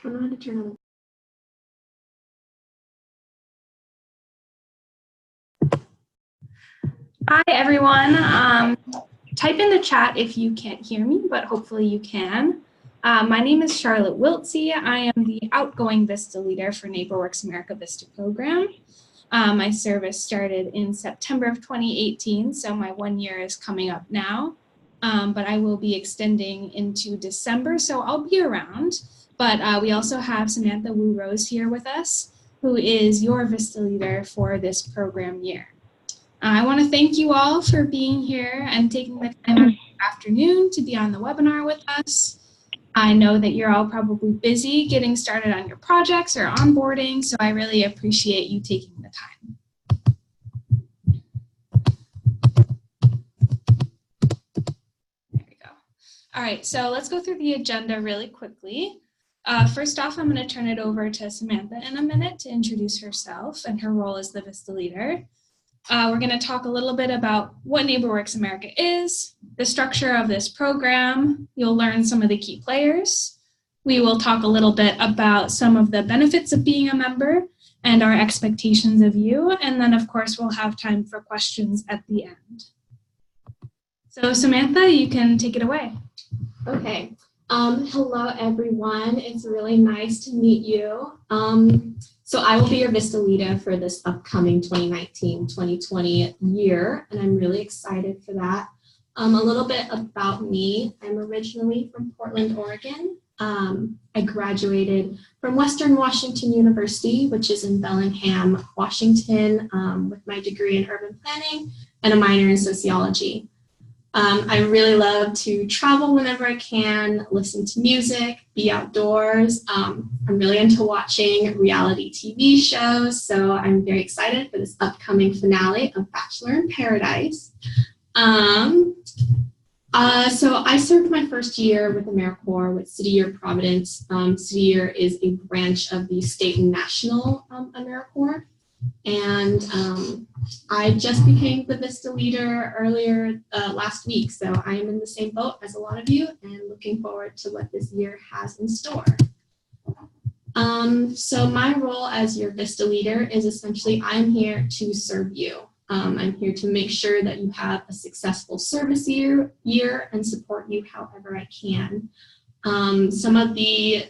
don't know how to turn on. Hi, everyone. Type in the chat if you can't hear me, but hopefully you can. My name is Charlotte Wiltsey. I am the outgoing VISTA leader for NeighborWorks America VISTA program. My service started in September of 2018, so my 1 year is coming up now. But I will be extending into December, so I'll be around. But we also have Samantha Wu Rose here with us, who is your VISTA leader for this program year. I want to thank you all for being here and taking the time out of the afternoon to be on the webinar with us. I know that you're all probably busy getting started on your projects or onboarding, so I really appreciate you taking the time. There we go. All right, so let's go through the agenda really quickly. First off, I'm going to turn it over to Samantha in a minute to introduce herself and her role as the VISTA leader. We're going to talk a little bit about what NeighborWorks America is, the structure of this program. You'll learn some of the key players. We will talk a little bit about some of the benefits of being a member and our expectations of you. And then, of course, we'll have time for questions at the end. So, Samantha, you can take it away. Okay. Hello, everyone. It's really nice to meet you. So I will be your VISTA leader for this upcoming 2019-2020 year, and I'm really excited for that. A little bit about me. I'm originally from Portland, Oregon. I graduated from Western Washington University, which is in Bellingham, Washington, with my degree in urban planning and a minor in sociology. I really love to travel whenever I can, listen to music, be outdoors. I'm really into watching reality TV shows, so I'm very excited for this upcoming finale of Bachelor in Paradise. So I served my first year with AmeriCorps with City Year Providence. City Year is a branch of the state and national AmeriCorps. And I just became the VISTA leader earlier last week, so I am in the same boat as a lot of you and looking forward to what this year has in store. So my role as your VISTA leader is essentially I'm here to serve you. I'm here to make sure that you have a successful service year and support you however I can. Some of the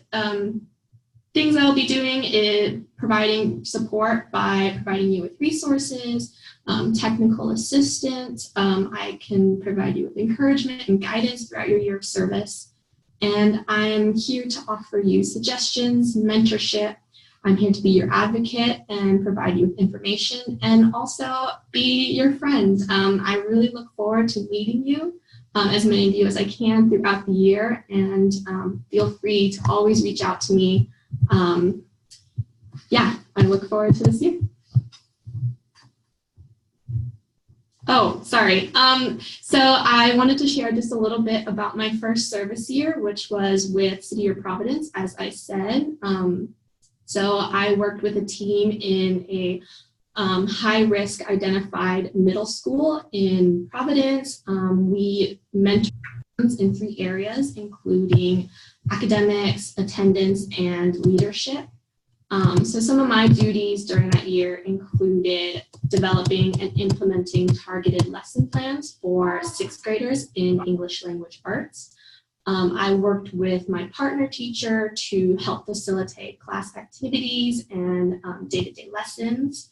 things I'll be doing is providing support by providing you with resources, technical assistance. I can provide you with encouragement and guidance throughout your year of service. And I'm here to offer you suggestions, mentorship. I'm here to be your advocate and provide you with information and also be your friend. I really look forward to meeting you, as many of you as I can throughout the year, and feel free to always reach out to me. Yeah, I look forward to this year. Oh, sorry. So I wanted to share just a little bit about my first service year, which was with City Year Providence, as I said. So I worked with a team in a high-risk identified middle school in Providence. We mentored in 3 areas, including academics, attendance, and leadership. So some of my duties during that year included developing and implementing targeted lesson plans for 6th graders in English language arts. I worked with my partner teacher to help facilitate class activities and day-to-day lessons.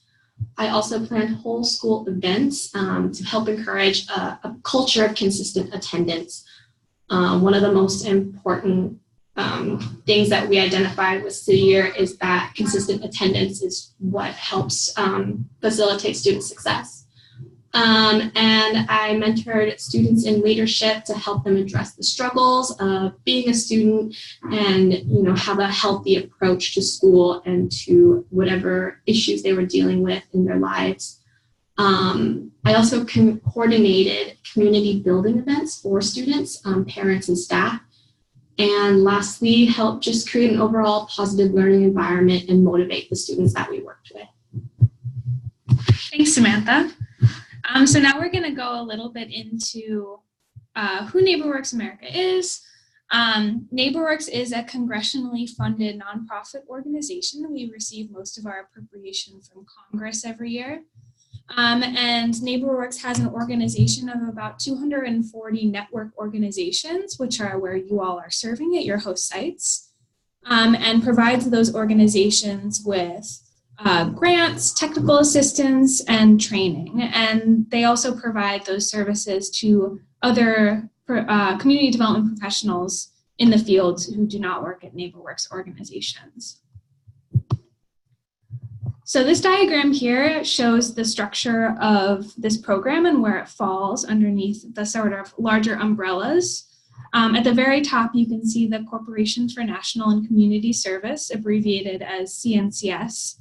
I also planned whole school events to help encourage a culture of consistent attendance. One of the most important things that we identified with City Year is that consistent attendance is what helps facilitate student success. And I mentored students in leadership to help them address the struggles of being a student and, have a healthy approach to school and to whatever issues they were dealing with in their lives. I also coordinated community building events for students, parents, and staff. And lastly, help just create an overall positive learning environment and motivate the students that we worked with. Thanks, Samantha. So now we're going to go a little bit into who NeighborWorks America is, NeighborWorks is a congressionally funded nonprofit organization. We receive most of our appropriation from Congress every year. And NeighborWorks has an organization of about 240 network organizations, which are where you all are serving at your host sites, and provides those organizations with grants, technical assistance, and training. And they also provide those services to other community development professionals in the field who do not work at NeighborWorks organizations. So this diagram here shows the structure of this program and where it falls underneath the sort of larger umbrellas. At the very top, you can see the Corporation for National and Community Service, abbreviated as CNCS.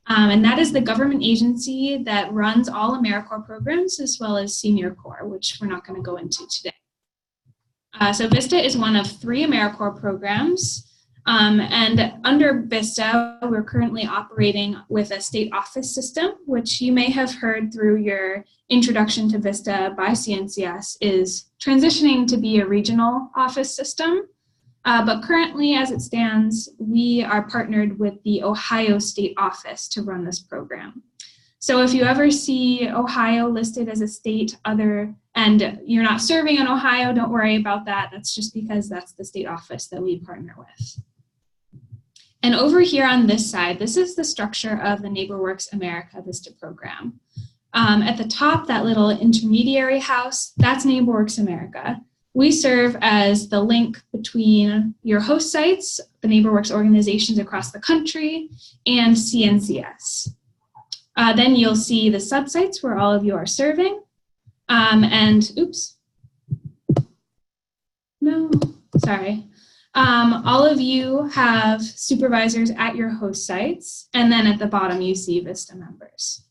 And that is the government agency that runs all AmeriCorps programs as well as Senior Corps, which we're not going to go into today. So VISTA is one of 3 AmeriCorps programs. And under VISTA, we're currently operating with a state office system, which you may have heard through your introduction to VISTA by CNCS is transitioning to be a regional office system. But currently, as it stands, we are partnered with the Ohio State Office to run this program. So if you ever see Ohio listed as a state and you're not serving in Ohio, don't worry about that. That's just because that's the state office that we partner with. And over here on this side, this is the structure of the NeighborWorks America VISTA program. At the top, that little intermediary house, that's NeighborWorks America. We serve as the link between your host sites, the NeighborWorks organizations across the country, and CNCS. Then you'll see the subsites where all of you are serving. All of you have supervisors at your host sites, and then at the bottom you see VISTA members.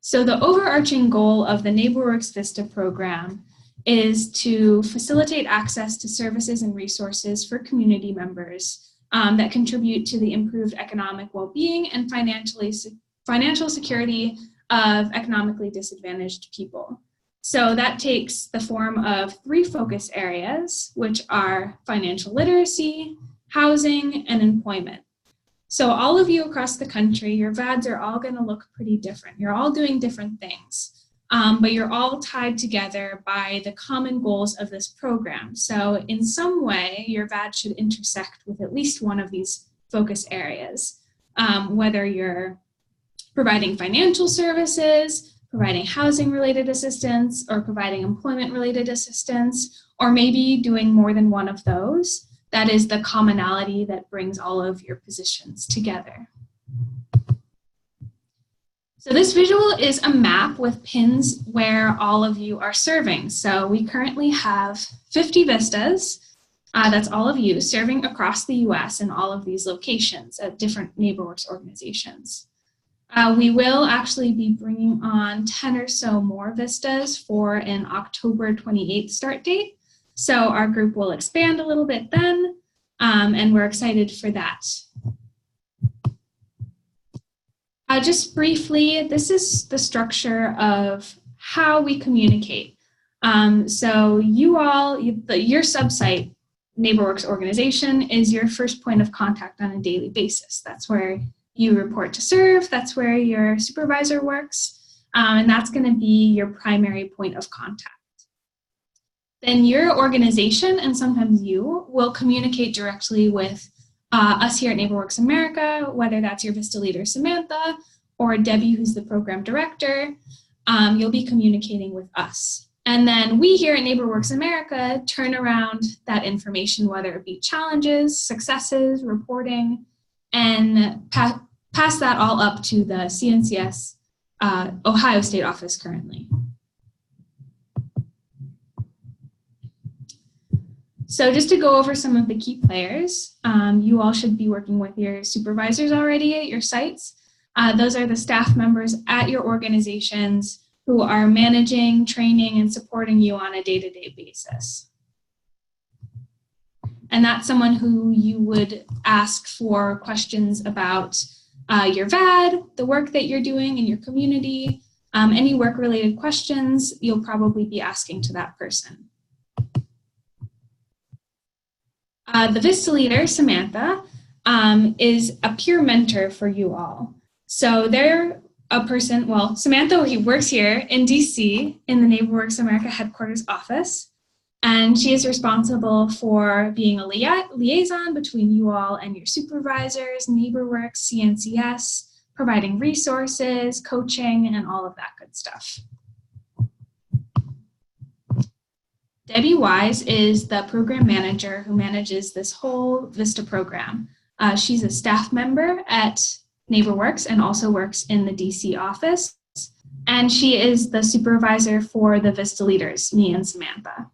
So the overarching goal of the NeighborWorks VISTA program is to facilitate access to services and resources for community members that contribute to the improved economic well-being and financial security of economically disadvantaged people. So that takes the form of 3 focus areas, which are financial literacy, housing, and employment. So all of you across the country, your VADs are all going to look pretty different. You're all doing different things, but you're all tied together by the common goals of this program. So in some way, your VAD should intersect with at least one of these focus areas, whether you're providing financial services, providing housing-related assistance, or providing employment-related assistance, or maybe doing more than one of those. That is the commonality that brings all of your positions together. So this visual is a map with pins where all of you are serving. So we currently have 50 VISTAs, that's all of you, serving across the US in all of these locations at different NeighborWorks organizations. We will actually be bringing on 10 or so more VISTAs for an October 28th start date. So our group will expand a little bit then, and we're excited for that. Just briefly, this is the structure of how we communicate. So you all, your subsite, NeighborWorks organization, is your first point of contact on a daily basis. That's where you report to serve, that's where your supervisor works, and that's going to be your primary point of contact. Then your organization, and sometimes you, will communicate directly with us here at NeighborWorks America, whether that's your VISTA leader, Samantha, or Debbie, who's the program director. You'll be communicating with us. And then we here at NeighborWorks America turn around that information, whether it be challenges, successes, reporting, and pass that all up to the CNCS Ohio State Office currently. So just to go over some of the key players, you all should be working with your supervisors already at your sites. Those are the staff members at your organizations who are managing, training, and supporting you on a day-to-day basis. And that's someone who you would ask for questions about your VAD, the work that you're doing in your community, any work-related questions you'll probably be asking to that person. The VISTA leader, Samantha, is a peer mentor for you all. So they're a person, well, Samantha, he works here in DC in the NeighborWorks America headquarters office, and she is responsible for being a liaison between you all and your supervisors, NeighborWorks, CNCS, providing resources, coaching, and all of that good stuff. Debbie Wise is the program manager who manages this whole VISTA program. She's a staff member at NeighborWorks and also works in the DC office. And she is the supervisor for the VISTA leaders, me and Samantha.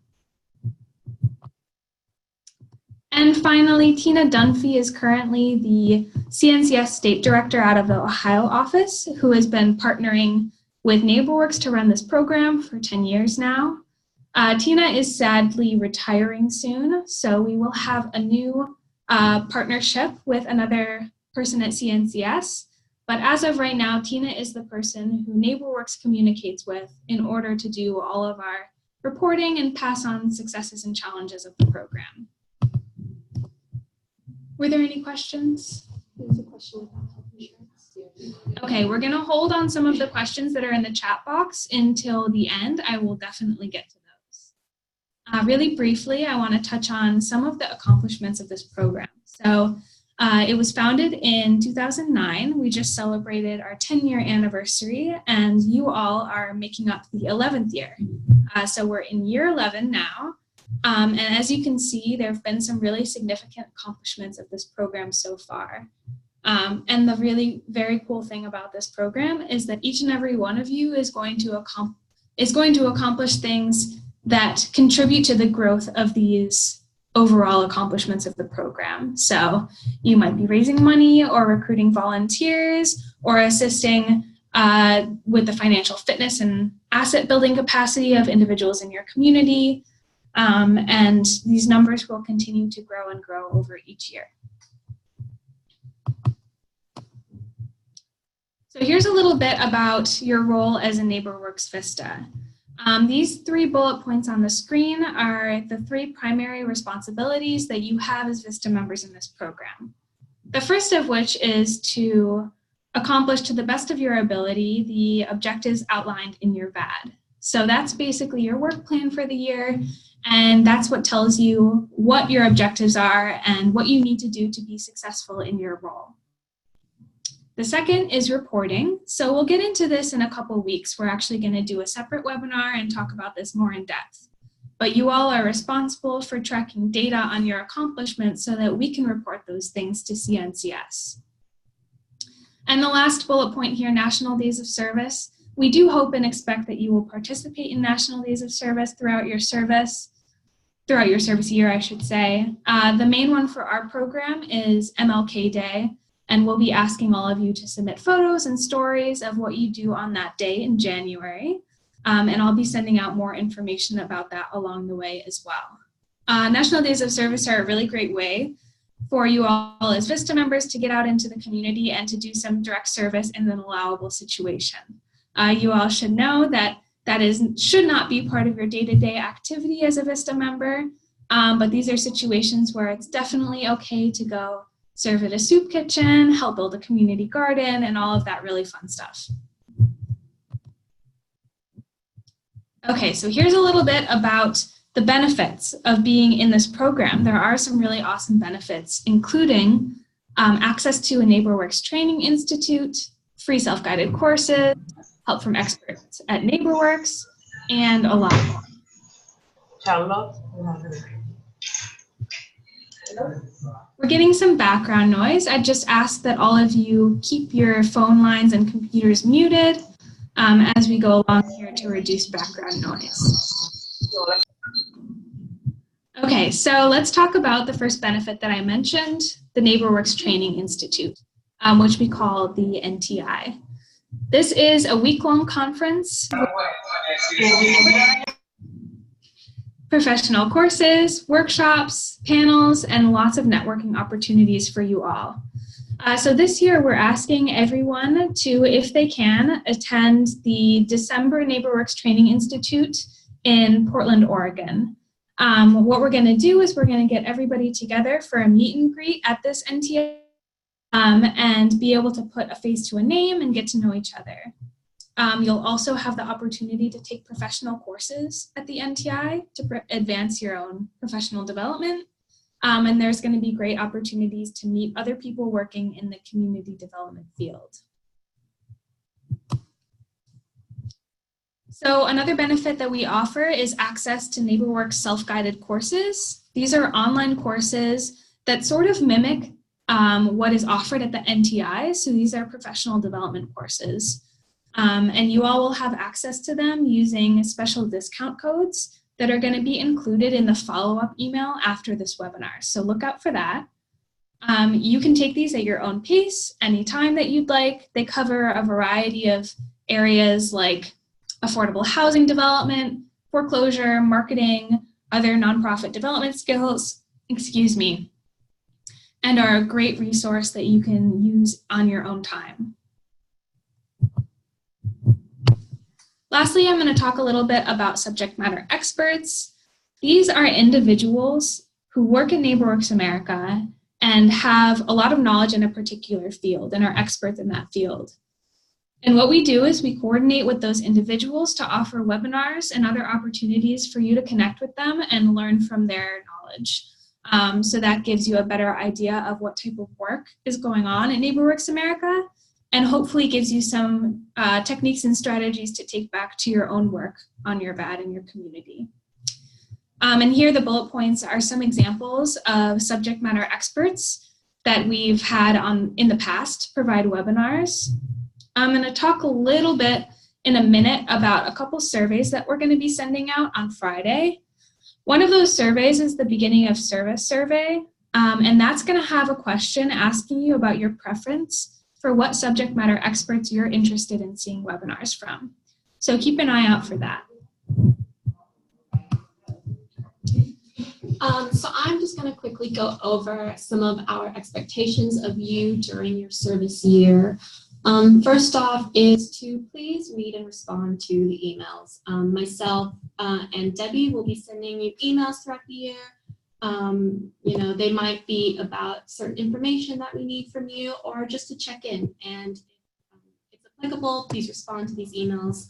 And finally, Tina Dunphy is currently the CNCS State Director out of the Ohio office, who has been partnering with NeighborWorks to run this program for 10 years now. Tina is sadly retiring soon, so we will have a new partnership with another person at CNCS. But as of right now, Tina is the person who NeighborWorks communicates with in order to do all of our reporting and pass on successes and challenges of the program. Were there any questions? There's a question about health insurance. Okay, we're going to hold on some of the questions that are in the chat box until the end. I will definitely get to those. Really briefly, I want to touch on some of the accomplishments of this program. So it was founded in 2009. We just celebrated our 10-year anniversary, and you all are making up the 11th year. So we're in year 11 now. And as you can see, there have been some really significant accomplishments of this program so far. And the really very cool thing about this program is that each and every one of you is going to accomplish things that contribute to the growth of these overall accomplishments of the program. So you might be raising money or recruiting volunteers or assisting with the financial fitness and asset building capacity of individuals in your community. And these numbers will continue to grow and grow over each year. So here's a little bit about your role as a NeighborWorks VISTA. These 3 bullet points on the screen are the 3 primary responsibilities that you have as VISTA members in this program. The first of which is to accomplish to the best of your ability the objectives outlined in your VAD. So that's basically your work plan for the year, and that's what tells you what your objectives are and what you need to do to be successful in your role. The second is reporting. So we'll get into this in a couple weeks. We're actually going to do a separate webinar and talk about this more in depth. But you all are responsible for tracking data on your accomplishments so that we can report those things to CNCS. And the last bullet point here, National Days of Service. We do hope and expect that you will participate in National Days of Service throughout your service year, I should say. The main one for our program is MLK Day, and we'll be asking all of you to submit photos and stories of what you do on that day in January. And I'll be sending out more information about that along the way as well. National Days of Service are a really great way for you all as VISTA members to get out into the community and to do some direct service in an allowable situation. You all should know that should not be part of your day-to-day activity as a VISTA member, but these are situations where it's definitely okay to go serve at a soup kitchen, help build a community garden, and all of that really fun stuff. Okay, so here's a little bit about the benefits of being in this program. There are some really awesome benefits, including access to a NeighborWorks Training Institute, free self-guided courses, help from experts at NeighborWorks, and a lot more. We're getting some background noise. I just ask that all of you keep your phone lines and computers muted as we go along here to reduce background noise. Okay, so let's talk about the first benefit that I mentioned, the NeighborWorks Training Institute, which we call the NTI. This is a week-long conference, professional courses, workshops, panels, and lots of networking opportunities for you all. So this year we're asking everyone to, if they can, attend the December NeighborWorks Training Institute in Portland, Oregon. What we're going to do is we're going to get everybody together for a meet and greet at this NTI and be able to put a face to a name and get to know each other. You'll also have the opportunity to take professional courses at the NTI to advance your own professional development. And there's going to be great opportunities to meet other people working in the community development field. So another benefit that we offer is access to NeighborWorks self-guided courses. These are online courses that sort of mimic what is offered at the NTI. So these are professional development courses. And you all will have access to them using special discount codes that are going to be included in the follow-up email after this webinar. So look out for that. You can take these at your own pace, anytime that you'd like. They cover a variety of areas like affordable housing development, foreclosure, marketing, other nonprofit development skills, and are a great resource that you can use on your own time. Lastly, I'm going to talk a little bit about subject matter experts. These are individuals who work in NeighborWorks America and have a lot of knowledge in a particular field and are experts in that field. And what we do is we coordinate with those individuals to offer webinars and other opportunities for you to connect with them and learn from their knowledge. So that gives you a better idea of what type of work is going on in NeighborWorks America, and hopefully gives you some techniques and strategies to take back to your own work on your BAD in your community. And here the bullet points are some examples of subject matter experts that we've had in the past provide webinars. I'm going to talk a little bit in a minute about a couple surveys that we're going to be sending out on Friday. One of those surveys is the beginning of service survey, and that's going to have a question asking you about your preference for what subject matter experts you're interested in seeing webinars from. So keep an eye out for that. So I'm just going to quickly go over some of our expectations of you during your service year. First off is to please read and respond to the emails. Myself and Debbie will be sending you emails throughout the year. They might be about certain information that we need from you or just to check in. And if it's applicable, please respond to these emails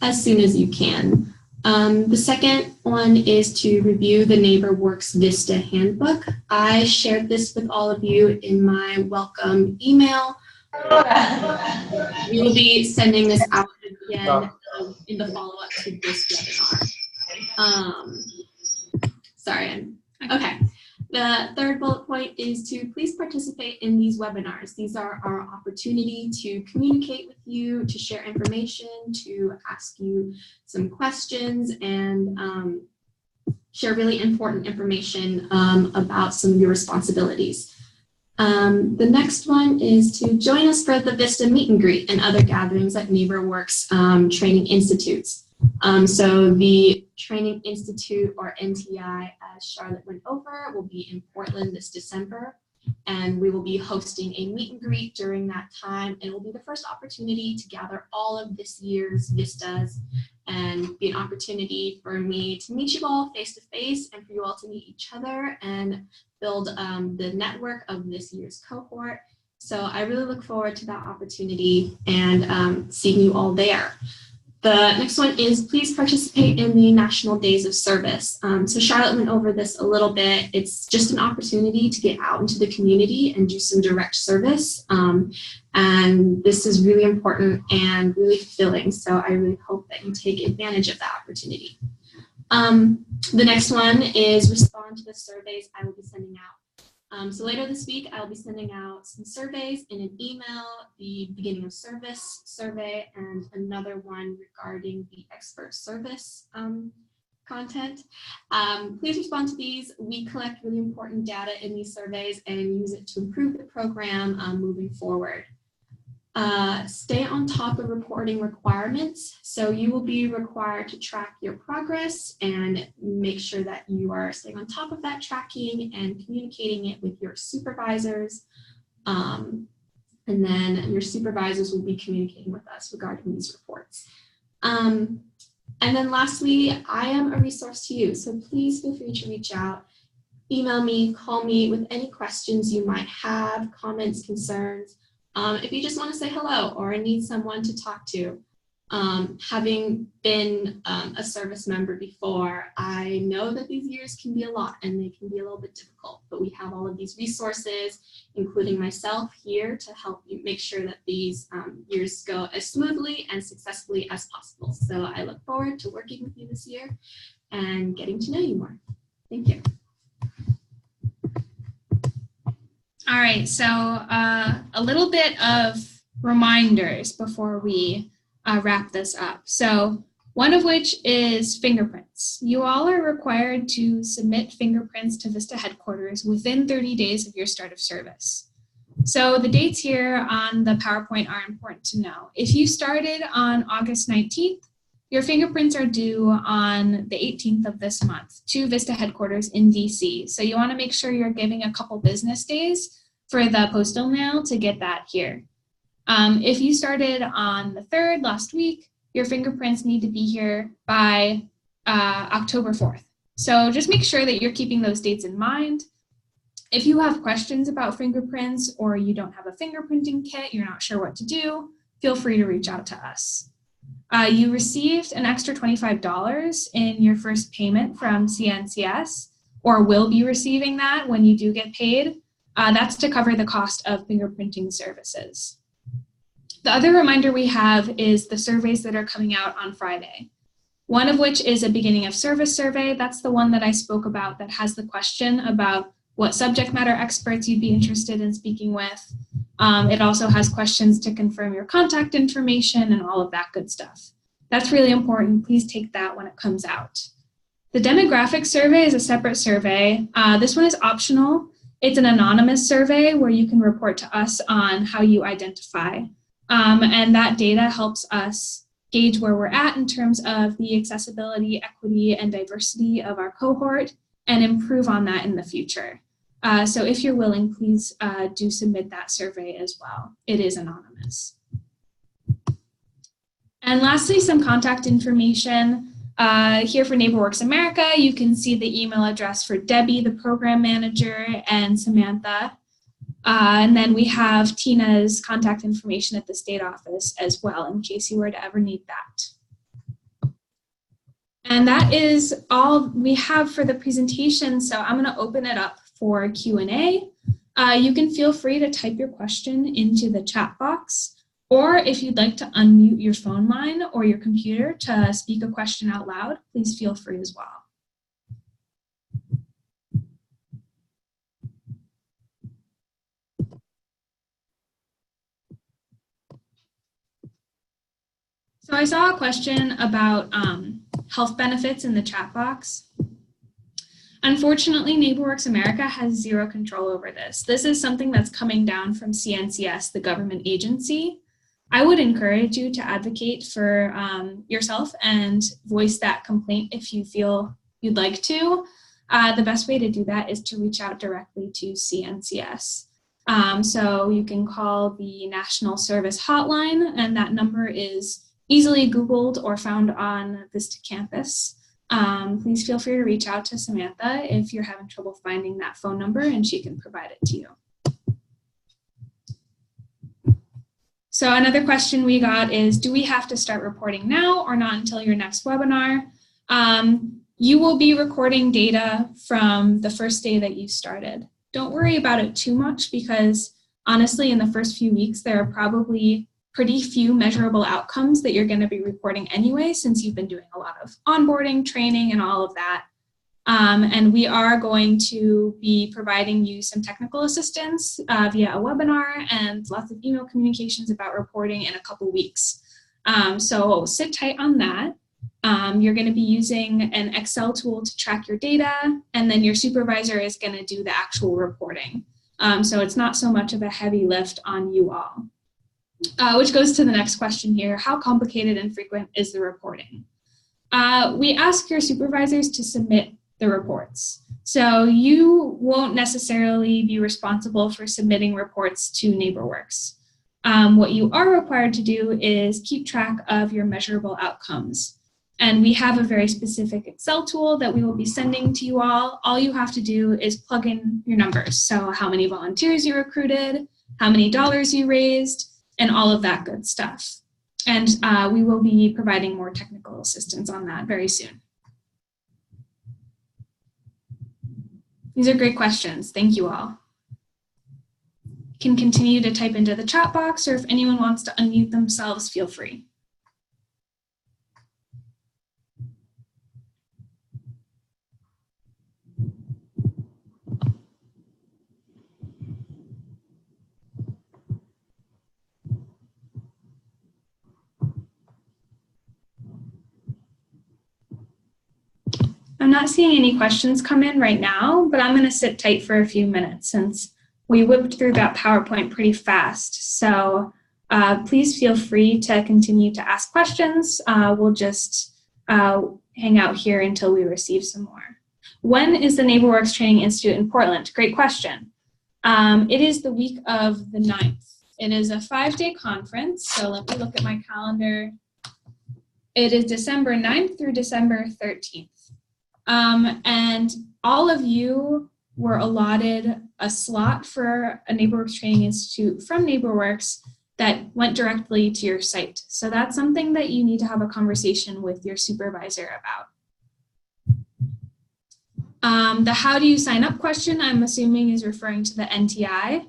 as soon as you can. The second one is to review the NeighborWorks VISTA handbook. I shared this with all of you in my welcome email. We will be sending this out again in the follow-up to this webinar. Okay. The third bullet point is to please participate in these webinars. These are our opportunity to communicate with you, to share information, to ask you some questions, and share really important information about some of your responsibilities. The next one is to join us for the VISTA meet and greet and other gatherings at NeighborWorks training institutes. So the Training Institute, or NTI, as Charlotte went over, will be in Portland this December, and we will be hosting a meet and greet during that time. It will be the first opportunity to gather all of this year's VISTAs and be an opportunity for me to meet you all face to face and for you all to meet each other and build the network of this year's cohort. So I really look forward to that opportunity and seeing you all there. The next one is please participate in the National Days of Service. So Charlotte went over this a little bit. It's just an opportunity to get out into the community and do some direct service. And this is really important and really fulfilling. So I really hope that you take advantage of that opportunity. The next one is respond to the surveys I will be sending out. So later this week, I'll be sending out some surveys in an email, the beginning of service survey, and another one regarding the expert service content. Please respond to these. We collect really important data in these surveys and use it to improve the program moving forward. Stay on top of reporting requirements. So you will be required to track your progress and make sure that you are staying on top of that tracking and communicating it with your supervisors. And then your supervisors will be communicating with us regarding these reports. And then lastly, I am a resource to you, so please feel free to reach out, email me, call me with any questions you might have, comments, concerns. If you just want to say hello or need someone to talk to. Having been a service member before, I know that these years can be a lot and they can be a little bit difficult, but we have all of these resources, including myself here, to help you make sure that these years go as smoothly and successfully as possible. So I look forward to working with you this year and getting to know you more. Thank you. All right, so a little bit of reminders before we wrap this up. So one of which is fingerprints. You all are required to submit fingerprints to VISTA headquarters within 30 days of your start of service. So the dates here on the PowerPoint are important to know. If you started on August 19th, your fingerprints are due on the 18th of this month to VISTA headquarters in DC. So you want to make sure you're giving a couple business days for the postal mail to get that here. If you started on the 3rd last week, your fingerprints need to be here by October 4th. So just make sure that you're keeping those dates in mind. If you have questions about fingerprints or you don't have a fingerprinting kit, you're not sure what to do, feel free to reach out to us. You received an extra $25 in your first payment from CNCS, or will be receiving that when you do get paid. That's to cover the cost of fingerprinting services. The other reminder we have is the surveys that are coming out on Friday. One of which is a beginning of service survey. That's the one that I spoke about that has the question about what subject matter experts you'd be interested in speaking with. It also has questions to confirm your contact information and all of that good stuff. That's really important. Please take that when it comes out. The demographic survey is a separate survey. This one is optional. It's an anonymous survey where you can report to us on how you identify. And that data helps us gauge where we're at in terms of the accessibility, equity, and diversity of our cohort and improve on that in the future. So if you're willing, please do submit that survey as well. It is anonymous. And lastly, some contact information. Here for NeighborWorks America, you can see the email address for Debbie, the program manager, and Samantha. And then we have Tina's contact information at the state office as well, in case you were to ever need that. And that is all we have for the presentation. So I'm going to open it up for Q&A. You can feel free to type your question into the chat box, or if you'd like to unmute your phone line or your computer to speak a question out loud, please feel free as well. So I saw a question about health benefits in the chat box. Unfortunately, NeighborWorks America has zero control over this. This is something that's coming down from CNCS, the government agency. I would encourage you to advocate for yourself and voice that complaint if you feel you'd like to. The best way to do that is to reach out directly to CNCS. So you can call the National Service Hotline, and that number is easily Googled or found on VISTA campus. Please feel free to reach out to Samantha if you're having trouble finding that phone number, and she can provide it to you. So another question we got is, do we have to start reporting now or not until your next webinar? You will be recording data from the first day that you started. Don't worry about it too much because honestly, in the first few weeks, there are probably pretty few measurable outcomes that you're going to be reporting anyway, since you've been doing a lot of onboarding, training, and all of that. And we are going to be providing you some technical assistance via a webinar and lots of email communications about reporting in a couple weeks. So sit tight on that. You're going to be using an Excel tool to track your data, and then your supervisor is going to do the actual reporting. So it's not so much of a heavy lift on you all. Which goes to the next question here. How complicated and frequent is the reporting? We ask your supervisors to submit the reports. So you won't necessarily be responsible for submitting reports to NeighborWorks. What you are required to do is keep track of your measurable outcomes. And we have a very specific Excel tool that we will be sending to you all. All you have to do is plug in your numbers. So how many volunteers you recruited, how many dollars you raised, and all of that good stuff. And we will be providing more technical assistance on that very soon. These are great questions. Thank you all. You can continue to type into the chat box, or if anyone wants to unmute themselves, feel free. I'm not seeing any questions come in right now, but I'm going to sit tight for a few minutes since we whipped through that PowerPoint pretty fast. So please feel free to continue to ask questions. We'll just hang out here until we receive some more. When is the NeighborWorks Training Institute in Portland? Great question. It is the week of the 9th. It is a 5-day conference. So let me look at my calendar. It is December 9th through December 13th. And all of you were allotted a slot for a NeighborWorks Training Institute from NeighborWorks that went directly to your site. So that's something that you need to have a conversation with your supervisor about. The how do you sign up question, I'm assuming is referring to the NTI.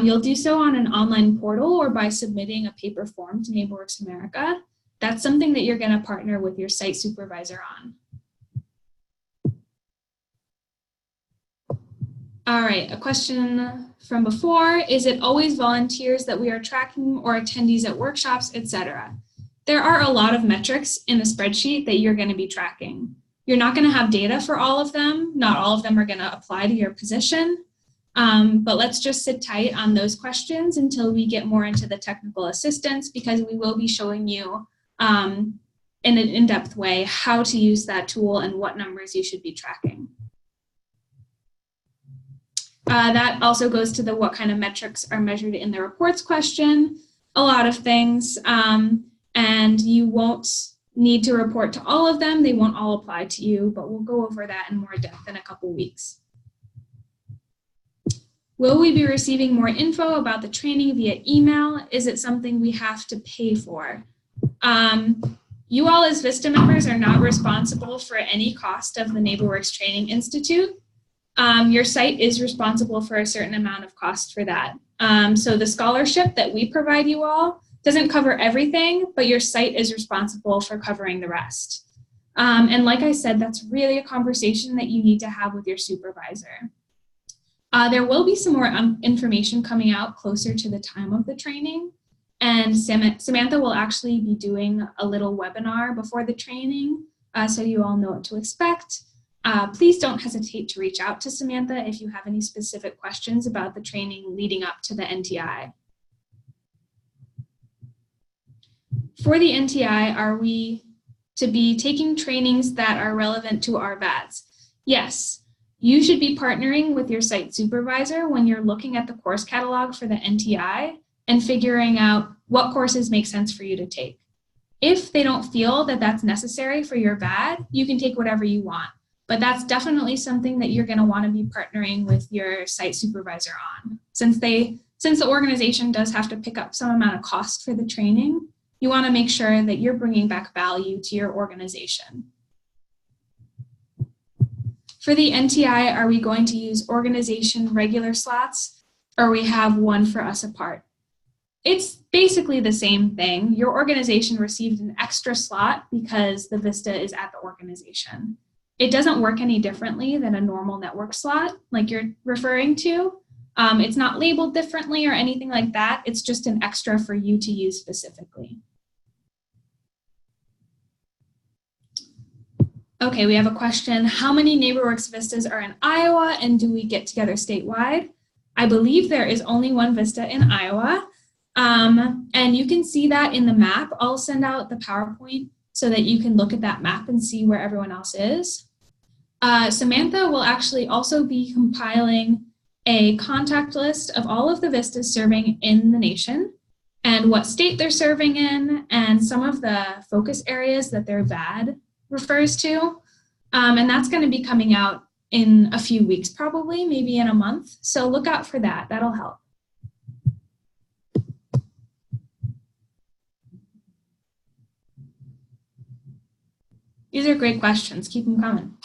You'll do so on an online portal or by submitting a paper form to NeighborWorks America. That's something that you're going to partner with your site supervisor on. All right, a question from before. Is it always volunteers that we are tracking or attendees at workshops, etc.? There are a lot of metrics in the spreadsheet that you're going to be tracking. You're not going to have data for all of them. Not all of them are going to apply to your position. But let's just sit tight on those questions until we get more into the technical assistance, because we will be showing you in an in-depth way how to use that tool and what numbers you should be tracking. That also goes to the what kind of metrics are measured in the reports question, a lot of things, and you won't need to report to all of them. They won't all apply to you, but we'll go over that in more depth in a couple weeks. Will we be receiving more info about the training via email? Is it something we have to pay for? You all as VISTA members are not responsible for any cost of the NeighborWorks Training Institute. Your site is responsible for a certain amount of cost for that. So the scholarship that we provide you all doesn't cover everything, but your site is responsible for covering the rest. And like I said, that's really a conversation that you need to have with your supervisor. There will be some more information coming out closer to the time of the training. And Samantha will actually be doing a little webinar before the training, so you all know what to expect. Please don't hesitate to reach out to Samantha if you have any specific questions about the training leading up to the NTI. For the NTI, are we to be taking trainings that are relevant to our VADs? Yes, you should be partnering with your site supervisor when you're looking at the course catalog for the NTI and figuring out what courses make sense for you to take. If they don't feel that that's necessary for your VAD, you can take whatever you want. But that's definitely something that you're going to want to be partnering with your site supervisor on. Since the organization does have to pick up some amount of cost for the training, you want to make sure that you're bringing back value to your organization. For the NTI, are we going to use organization regular slots, or we have one for us apart? It's basically the same thing. Your organization received an extra slot because the VISTA is at the organization. It doesn't work any differently than a normal network slot like you're referring to. It's not labeled differently or anything like that. It's just an extra for you to use specifically. Okay, we have a question. How many NeighborWorks VISTAs are in Iowa, and do we get together statewide? I believe there is only one VISTA in Iowa. And you can see that in the map. I'll send out the PowerPoint so that you can look at that map and see where everyone else is. Samantha will actually also be compiling a contact list of all of the VISTAs serving in the nation. and what state they're serving in, and some of the focus areas that their VAD refers to. And that's going to be coming out in a few weeks, probably, maybe in a month. So look out for that. That'll help. These are great questions. Keep them coming.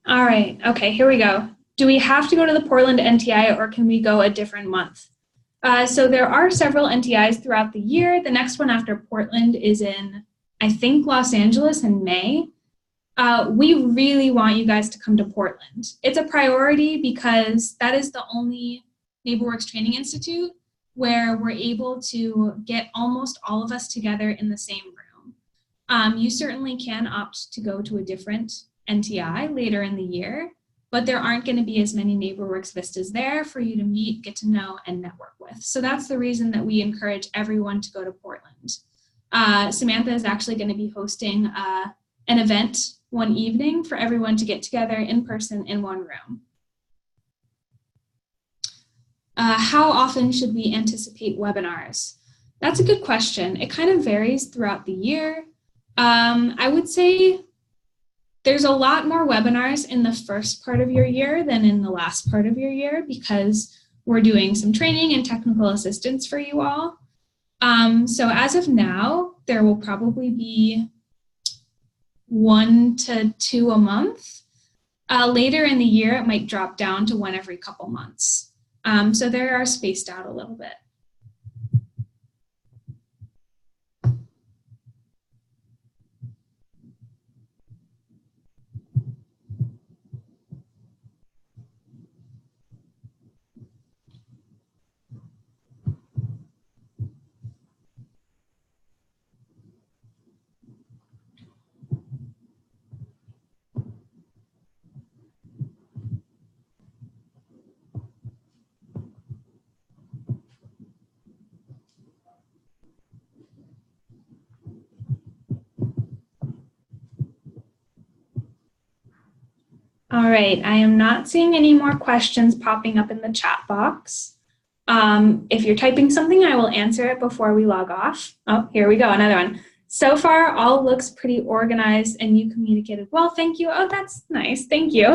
All right, okay, here we go. Do we have to go to the Portland NTI or can we go a different month? So there are several NTIs throughout the year. The next one after Portland is in, I think, Los Angeles in May. We really want you guys to come to Portland. It's a priority because that is the only NeighborWorks Training Institute where we're able to get almost all of us together in the same room. You certainly can opt to go to a different NTI later in the year, but there aren't going to be as many NeighborWorks VISTAs there for you to meet, get to know, and network with. So that's the reason that we encourage everyone to go to Portland. Samantha is actually going to be hosting an event one evening for everyone to get together in person in one room. How often should we anticipate webinars? That's a good question. It kind of varies throughout the year. I would say there's a lot more webinars in the first part of your year than in the last part of your year because we're doing some training and technical assistance for you all. So as of now, there will probably be 1 to 2 a month. Later in the year, it might drop down to 1 every couple months. So they are spaced out a little bit. All right, I am not seeing any more questions popping up in the chat box. If you're typing something, I will answer it before we log off. Oh, here we go, another one. So far, all looks pretty organized and you communicated well, thank you. Oh, that's nice, thank you.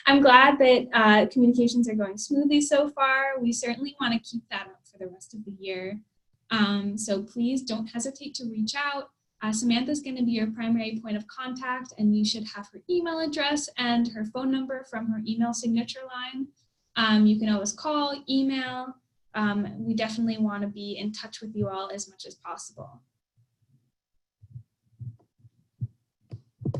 I'm glad that communications are going smoothly so far. We certainly want to keep that up for the rest of the year. So please don't hesitate to reach out. Samantha's going to be your primary point of contact, and you should have her email address and her phone number from her email signature line. You can always call, email. We definitely want to be in touch with you all as much as possible.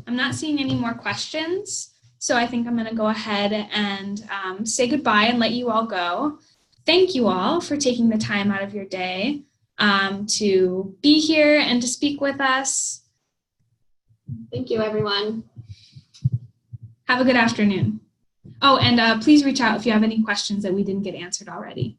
I'm not seeing any more questions, so I think I'm going to go ahead and say goodbye and let you all go. Thank you all for taking the time out of your day to be here and to speak with us. Thank you, everyone. Have a good afternoon. Oh, and please reach out if you have any questions that we didn't get answered already.